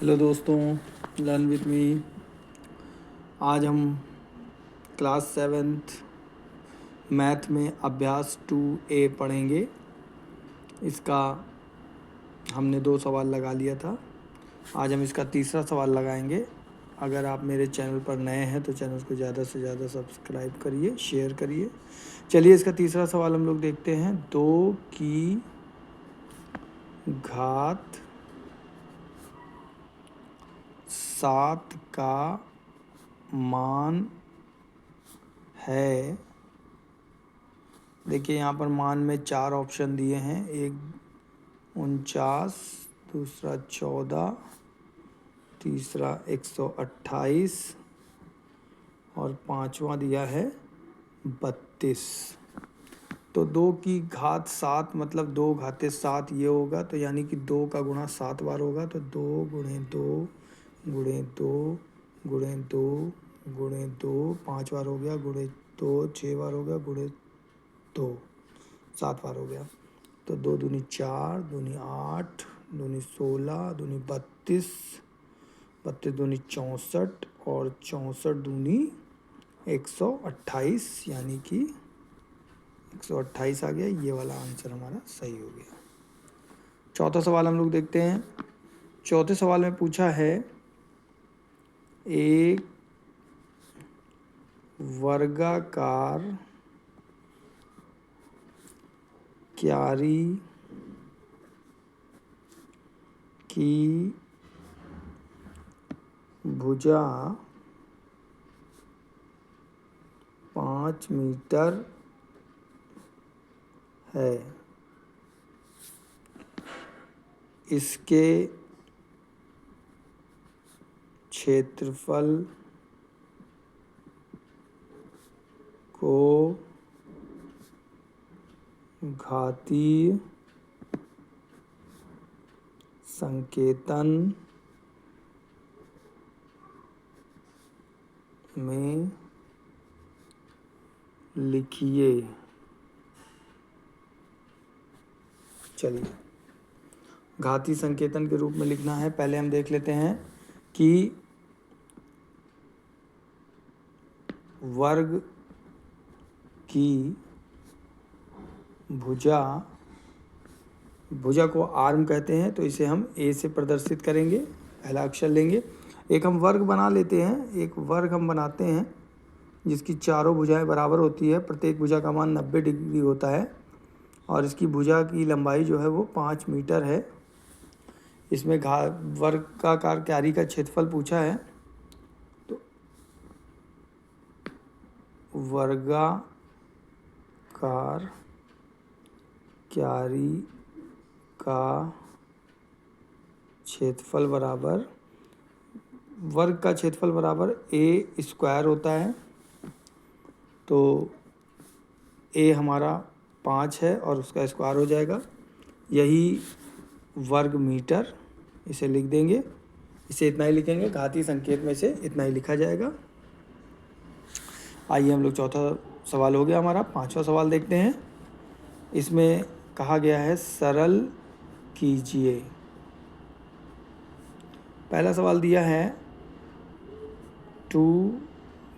Hello दोस्तों, learn with me. आज हम क्लास सेवेंथ मैथ में अभ्यास 2A पढ़ेंगे। इसका हमने 2 सवाल लगा लिया था। आज हम इसका तीसरा सवाल लगाएंगे। अगर आप मेरे चैनल पर नए हैं तो चैनल को ज़्यादा से ज़्यादा सब्सक्राइब करिए, शेयर करिए। चलिए इसका तीसरा सवाल हम लोग देखते हैं। 2 की घात 7 का मान है। देखिए यहाँ पर मान में 4 ऑप्शन दिए हैं। एक 49, दूसरा 14, तीसरा 128 और पांचवा दिया है 32। तो 2 की घात 7 मतलब 2 घाते 7 ये होगा, तो यानी कि 2 का गुणा 7 बार होगा। तो 2 गुणे 2 गुणे 2 गुणे 2 गुणे 2 5 बार हो गया, गुणे 2 6 बार हो गया, गुणे 2 7 बार हो गया। तो 2 दूनी 4, दूनी 8, दूनी 16, दूनी 32, 32 दूनी 64 और 64 दूनी 128, यानी कि 128 आ गया। ये वाला आंसर हमारा सही हो गया। चौथा सवाल हम लोग देखते हैं। चौथे सवाल में पूछा है एक वर्गाकार क्यारी की भुजा 5 मीटर है। इसके क्षेत्रफल को घातीय संकेतन में लिखिए। चलिए घातीय संकेतन के रूप में लिखना है। पहले हम देख लेते हैं कि वर्ग की भुजा को आर्म कहते हैं, तो इसे हम ए से प्रदर्शित करेंगे। पहला अक्षर लेंगे। एक हम वर्ग बना लेते हैं। एक वर्ग हम बनाते हैं जिसकी चारों भुजाएं बराबर होती है। प्रत्येक भुजा का मान 90 डिग्री होता है और इसकी भुजा की लंबाई जो है वो 5 मीटर है। इसमें वर्गाकार क्यारी का क्षेत्रफल पूछा है, तो वर्गाकार क्यारी का क्षेत्रफल बराबर, वर्ग का क्षेत्रफल बराबर ए स्क्वायर होता है। तो ए हमारा 5 है और उसका स्क्वायर हो जाएगा, यही वर्ग मीटर। इसे लिख देंगे। इसे इतना ही लिखेंगे। घातीय संकेत में से इतना ही लिखा जाएगा। आइए हम लोग चौथा सवाल हो गया हमारा। पांचवा सवाल देखते हैं। इसमें कहा गया है सरल कीजिए। पहला सवाल दिया है 2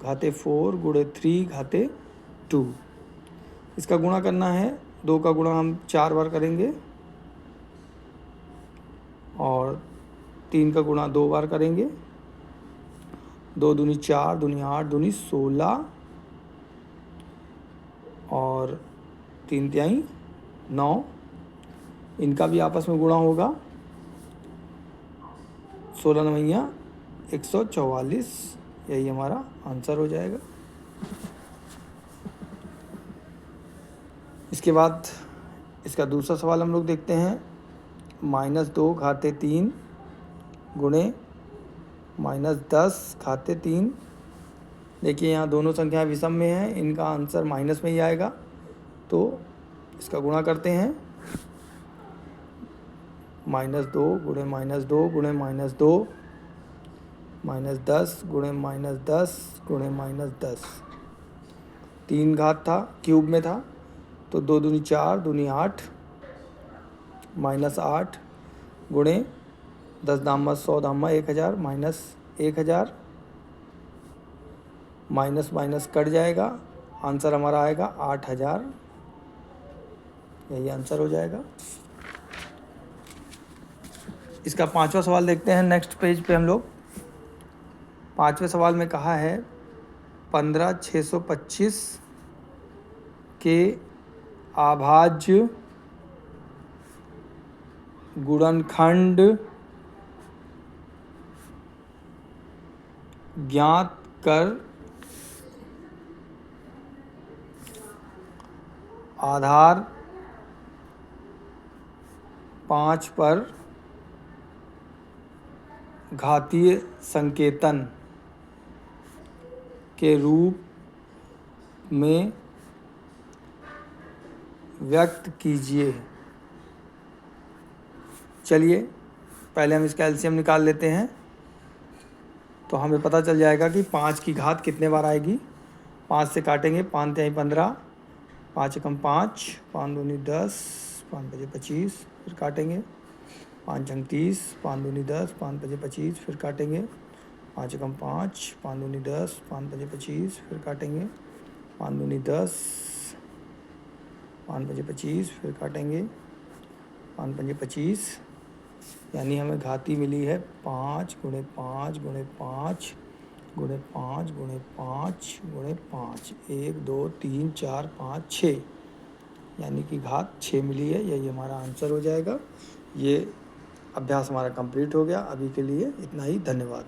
घाते 4 गुणे 3 घाते 2। इसका गुणा करना है। 2 का गुणा हम 4 बार करेंगे और 3 का गुणा 2 बार करेंगे। 2 दूनी 4, दूनी 8, दूनी 16 और 3 तिहाई 9। इनका भी आपस में गुणा होगा। 16 नवैया 144, यही हमारा आंसर हो जाएगा। इसके बाद इसका दूसरा सवाल हम लोग देखते हैं। -2 घाते 3 गुणे -10 घाते 3। देखिए यहाँ दोनों संख्याएं विषम में हैं, इनका आंसर माइनस में ही आएगा। तो इसका गुणा करते हैं। -2 गुणे -2 गुणे -2 -10 गुणे -10 गुणे -10। 3 घात था, क्यूब में था, तो 2 दूनी 4, दूनी 8, -8 गुणे 10 दामा 100 दामा 1000 माइनस 1000, माइनस माइनस कट जाएगा, आंसर हमारा आएगा 8000। यही आंसर हो जाएगा। इसका 5वां सवाल देखते हैं नेक्स्ट पेज पे हम लोग। 5वें सवाल में कहा है 15625 के अभाज्य गुणनखंड ज्ञात कर आधार 5 पर घातीय संकेतन के रूप में व्यक्त कीजिए। चलिए पहले हम इसका एलसीएम निकाल लेते हैं, तो हमें पता चल जाएगा कि 5 की घात कितने बार आएगी। 5 से काटेंगे, 5 तिहाई 15, 5 एकम 5, 5 दूनी 10, 5 पचे 25, फिर काटेंगे, 5 अंक 30, 5 दूनी 10, 5 पचे 25, फिर काटेंगे, 5 एकम 5, 5 दूनी 10, 5 पचे 25, फिर काटेंगे, 5 दूनी 10, 5 पचे 25, फिर काटेंगे, 5 पंजे 25, यानी हमें घाती मिली है 5 गुणे 5 गुणे 5 गुणे 5 गुणे 5 गुणे 5, 1 2 3 4 5 6, यानी कि घात 6 मिली है। यही हमारा आंसर हो जाएगा। ये अभ्यास हमारा कंप्लीट हो गया। अभी के लिए इतना ही, धन्यवाद।